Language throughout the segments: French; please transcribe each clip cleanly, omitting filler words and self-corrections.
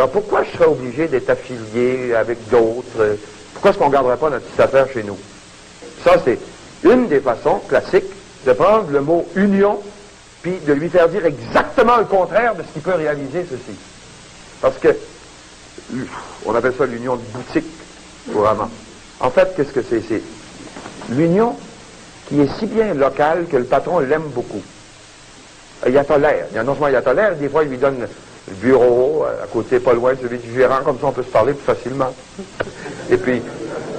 Alors pourquoi je serais obligé d'être affilié avec d'autres? Pourquoi est-ce qu'on ne garderait pas notre petite affaire chez nous? Ça, c'est une des façons classiques de prendre le mot union, puis de lui faire dire exactement le contraire de ce qui peut réaliser ceci. Parce que, on appelle ça l'union de boutique, couramment. En fait, qu'est-ce que c'est? C'est l'union qui est si bien locale que le patron l'aime beaucoup. Il la tolère. Non seulement il la tolère, des fois il lui donne le bureau, à côté, pas loin de celui du gérant, comme ça on peut se parler plus facilement. Et puis,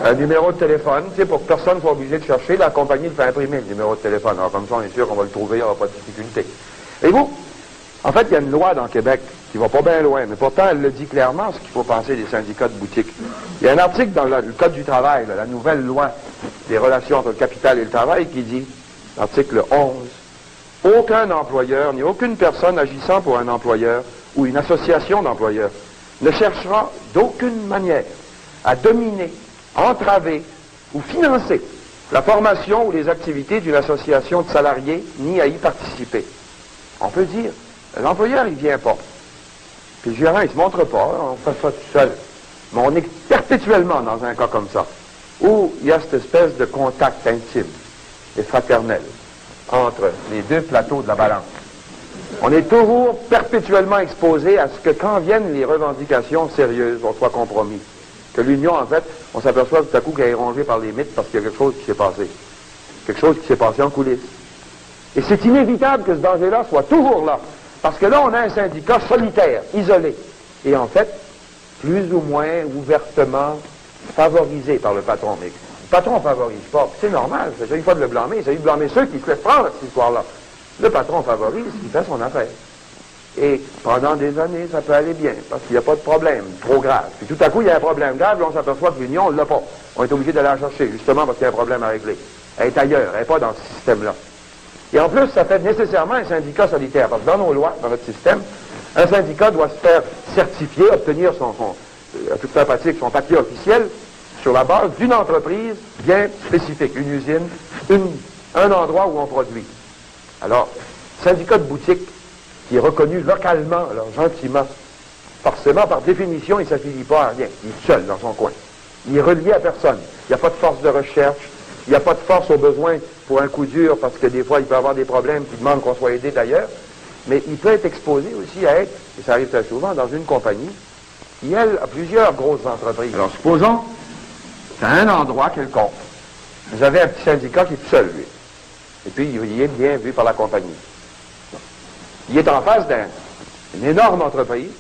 un numéro de téléphone, tu sais, pour que personne ne soit obligé de chercher, la compagnie le fait imprimer, le numéro de téléphone. Alors comme ça, on est sûr qu'on va le trouver, il n'y aura pas de difficulté. Et vous, en fait, il y a une loi dans Québec qui va pas bien loin, mais pourtant, elle le dit clairement, ce qu'il faut penser des syndicats de boutique. Il y a un article dans le Code du travail, là, la nouvelle loi des relations entre le capital et le travail, qui dit, article 11, aucun employeur, ni aucune personne agissant pour un employeur ou une association d'employeurs ne cherchera d'aucune manière à dominer, entraver ou financer la formation ou les activités d'une association de salariés, ni à y participer. On peut dire, l'employeur, il vient pas. Puis le gérant, il se montre pas, on fait ça tout seul. Mais on est perpétuellement dans un cas comme ça, où il y a cette espèce de contact intime et fraternel entre les deux plateaux de la balance. On est toujours perpétuellement exposé à ce que quand viennent les revendications sérieuses, on soit compromis. Que l'union, en fait, on s'aperçoit tout à coup qu'elle est rongée par les mythes parce qu'il y a quelque chose qui s'est passé. Quelque chose qui s'est passé en coulisses. Et c'est inévitable que ce danger-là soit toujours là. Parce que là, on a un syndicat solitaire, isolé. Et en fait, plus ou moins ouvertement favorisé par le patron. Mais le patron ne favorise pas. C'est normal, c'est une fois de le blâmer. Il s'agit de blâmer ceux qui se laissent prendre cette histoire-là. Le patron favorise, il fait son affaire. Et pendant des années, ça peut aller bien, parce qu'il n'y a pas de problème trop grave. Puis tout à coup, il y a un problème grave, là, on s'aperçoit que l'union, on ne l'a pas. On est obligé d'aller la chercher, justement parce qu'il y a un problème à régler. Elle est ailleurs, elle n'est pas dans ce système-là. Et en plus, ça fait nécessairement un syndicat solitaire, parce que dans nos lois, dans notre système, un syndicat doit se faire certifier, obtenir à toute fin pratique, son papier officiel, sur la base d'une entreprise bien spécifique, une usine, un endroit où on produit. Alors, syndicat de boutique, qui est reconnu localement, alors gentiment, forcément, par définition, il ne s'affilie pas à rien. Il est seul dans son coin. Il est relié à personne. Il n'y a pas de force de recherche. Il n'y a pas de force au besoin pour un coup dur, parce que des fois, il peut avoir des problèmes qui demandent qu'on soit aidé d'ailleurs. Mais il peut être exposé aussi à être, et ça arrive très souvent, dans une compagnie qui, elle, a plusieurs grosses entreprises. Alors, supposons, c'est un endroit quelconque. Vous avez un petit syndicat qui est tout seul, lui. Et puis, il est bien vu par la compagnie. Il est en face d'une énorme entreprise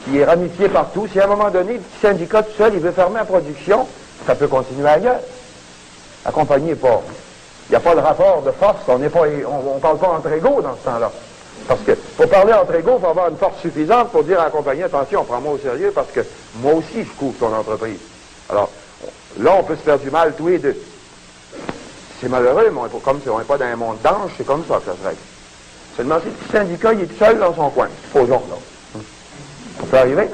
qui est ramifiée partout. Si à un moment donné, le petit syndicat tout seul, il veut fermer la production, ça peut continuer ailleurs. La compagnie n'est pas... Il n'y a pas de rapport de force. On ne parle pas entre égaux dans ce temps-là. Parce que pour parler entre égaux, il faut avoir une force suffisante pour dire à la compagnie, attention, prends-moi au sérieux parce que moi aussi, je couvre ton entreprise. Alors, là, on peut se faire du mal tous les deux. C'est malheureux, mais comme si on n'est pas dans un monde d'ange, c'est comme ça que ça se règle. Seulement, si le petit syndicat, il est tout seul dans son coin. Supposons, là. Ça peut arriver.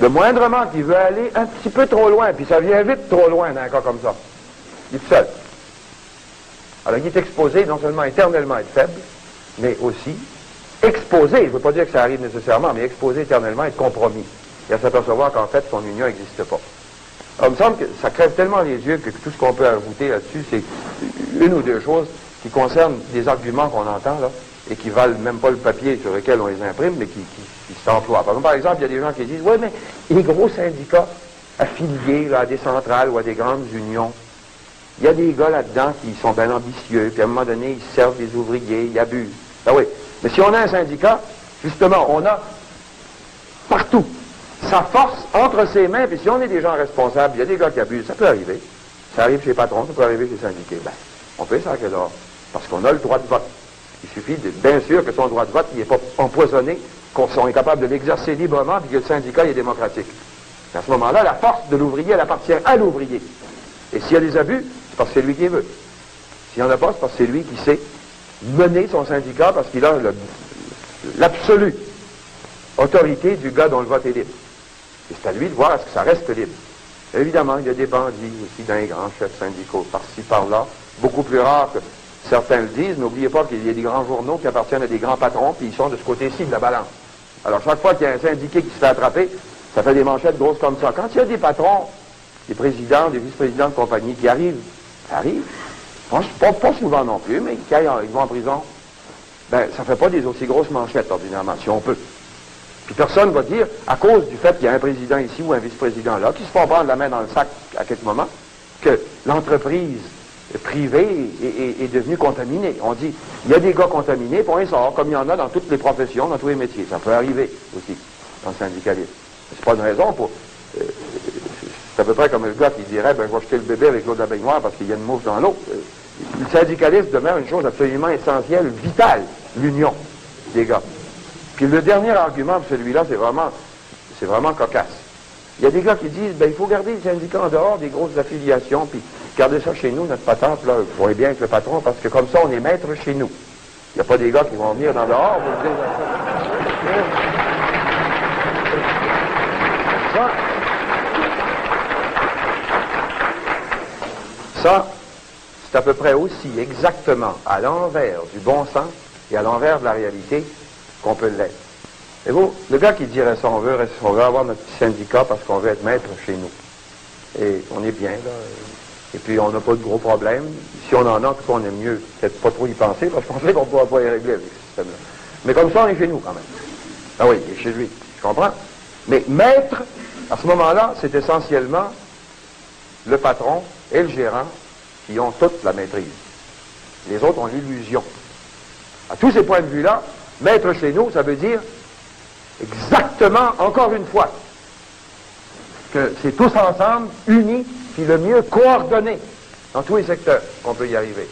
Le moindrement qu'il veut aller un petit peu trop loin, puis ça vient vite trop loin dans un cas comme ça. Il est tout seul. Alors, il est exposé non seulement éternellement à être faible, mais aussi exposé, je ne veux pas dire que ça arrive nécessairement, mais exposé éternellement à être compromis. Et à s'apercevoir qu'en fait, son union n'existe pas. Alors, il me semble que ça crève tellement les yeux que tout ce qu'on peut ajouter là-dessus, c'est une ou deux choses qui concernent des arguments qu'on entend, là, et qui valent même pas le papier sur lequel on les imprime, mais qui s'emploient. Par exemple, il y a des gens qui disent, oui, mais les gros syndicats affiliés là, à des centrales ou à des grandes unions, il y a des gars là-dedans qui sont bien ambitieux, puis à un moment donné, ils servent des ouvriers, ils abusent. Ah oui, mais si on a un syndicat, justement, on a partout sa force entre ses mains, puis si on est des gens responsables, il y a des gars qui abusent, ça peut arriver. Ça arrive chez les patrons, ça peut arriver chez les syndiqués. Ben, on peut ça dehors, parce qu'on a le droit de vote. Il suffit, bien sûr, que son droit de vote n'est pas empoisonné, qu'on est capable de l'exercer librement, puis que le syndicat est démocratique. À ce moment-là, la force de l'ouvrier, elle appartient à l'ouvrier. Et s'il y a des abus, c'est parce que c'est lui qui veut. S'il n'y en a pas, c'est parce que c'est lui qui sait mener son syndicat, parce qu'il a l'absolue autorité du gars dont le vote est libre. Et c'est à lui de voir est-ce que ça reste libre. Évidemment, il y a des bandits aussi dans les grands chefs syndicaux, par-ci, par-là, beaucoup plus rares que certains le disent. N'oubliez pas qu'il y a des grands journaux qui appartiennent à des grands patrons, puis ils sont de ce côté-ci de la balance. Alors, chaque fois qu'il y a un syndiqué qui se fait attraper, ça fait des manchettes grosses comme ça. Quand il y a des patrons, des présidents, des vice-présidents de compagnie qui arrivent, ça arrive, pas souvent non plus, mais ils vont en prison, ben, ça fait pas des aussi grosses manchettes, ordinairement, si on peut. Puis personne va dire, à cause du fait qu'il y a un président ici ou un vice-président là, qui se font prendre la main dans le sac à quelque moment, que l'entreprise privée est devenue contaminée. On dit, il y a des gars contaminés, pour un sort, comme il y en a dans toutes les professions, dans tous les métiers. Ça peut arriver aussi, dans le syndicalisme. C'est pas une raison pour... c'est à peu près comme le gars qui dirait, ben, je vais jeter le bébé avec l'eau de la baignoire parce qu'il y a une mouche dans l'eau. Le syndicalisme demeure une chose absolument essentielle, vitale, l'union des gars. Puis le dernier argument pour celui-là, c'est vraiment cocasse. Il y a des gars qui disent, ben, il faut garder les syndicats en dehors des grosses affiliations, puis garder ça chez nous, notre patente, là, vous voyez bien avec le patron, parce que comme ça, on est maître chez nous. Il n'y a pas des gars qui vont venir dans dehors, vous dire ça, c'est à peu près aussi exactement à l'envers du bon sens et à l'envers de la réalité qu'on peut l'être. Et vous, le gars qui dirait ça, on veut avoir notre petit syndicat parce qu'on veut être maître chez nous. Et on est bien, là. Et puis on n'a pas de gros problèmes. Si on en a, en tout cas, on aime mieux peut-être pas trop y penser parce qu'on sait qu'on ne pourra pas y régler avec ce système-là. Mais comme ça, on est chez nous quand même. Ah oui, il est chez lui, je comprends. Mais maître, à ce moment-là, c'est essentiellement le patron et le gérant qui ont toute la maîtrise. Les autres ont l'illusion. À tous ces points de vue-là, maître chez nous, ça veut dire exactement, encore une fois, que c'est tous ensemble, unis, puis le mieux coordonnés dans tous les secteurs qu'on peut y arriver.